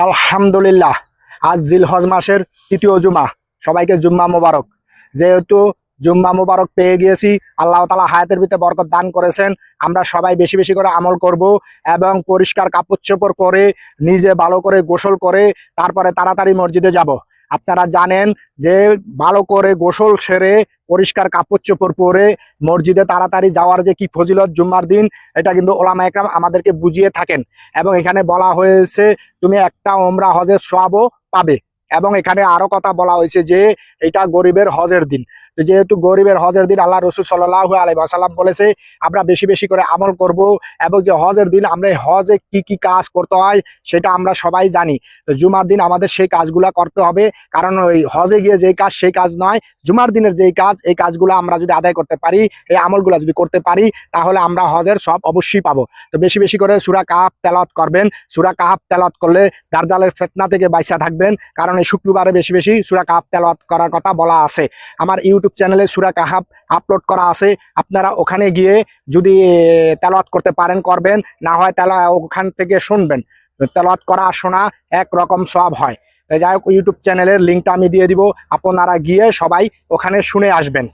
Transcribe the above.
আলহামদুলিল্লাহ, আজ জিলহজ মাসের তৃতীয় জুমা। সবাইকে জুম্মা মোবারক। যেহেতু জুম্মা মোবারক পেয়ে গিয়েছি, আল্লাহ তাআলা হায়াতের ভিতরে বরকত দান করেছেন। আমরা সবাই বেশি বেশি করে আমল করব এবং পরিষ্কার কাপড় চোপড় পরে নিজে ভালো করে গোসল করে তারপরে তাড়াতাড়ি মসজিদে যাব। আপনারা জানেন যে ভালো করে গোসল সেরে পরিষ্কার কাপড় চোপড় পরে মসজিদে তাড়াতাড়ি যাওয়ার যে কি ফজিলত জুম্মার দিন, এটা কিন্তু ওলামা একরাম আমাদেরকে বুঝিয়ে থাকেন। এবং এখানে বলা হয়েছে তুমি একটা ওমরা হজের সওয়াবও পাবে। এবং এখানে আরো কথা বলা হয়েছে যে এটা গরিবের হজের দিন। যেহেতু গরিবের হজের দিন, আল্লাহ রসুল সাল্লাল্লাহু আলাইহি ওয়াসাল্লাম বলেছে আমরা বেশি বেশি করে আমল করব। এবং যে হজের দিন আমরা হজে কি কি কাজ করতে হয় সেটা আমরা সবাই জানি। তো জুমার দিন আমাদের সেই কাজগুলা করতে হবে, কারণ ওই হজে গিয়ে যেই কাজ সেই কাজ নয়, জুমার দিনের যেই কাজ এই কাজগুলো আমরা যদি আদায় করতে পারি, এই আমলগুলো যদি করতে পারি, তাহলে আমরা হজের সব অবশ্যই পাবো। তো বেশি বেশি করে সূরা কাহাফ তেলাওয়াত করবেন। সূরা কাহাফ তেলাওয়াত করলে দাজ্জালের ফিতনা থেকে বাইসা থাকবেন, কারণ এই শুক্রবারে বেশি বেশি সূরা কাহাফ তেলাওয়াত করার কথা বলা আছে। আমার ইউটিউব চ্যানেলে সূরা কাহাফ আপলোড করা আছে, আপনারা ওখানে গিয়ে যদি তেলাওয়াত করতে পারেন করবেন, না হয় ওখান থেকে শুনবেন। তেলাওয়াত করা শোনা এক রকম সওয়াব হয়। যাই হোক, ইউটিউব চ্যানেলের লিঙ্কটা আমি দিয়ে দিব, আপনারা গিয়ে সবাই ওখানে শুনে আসবেন।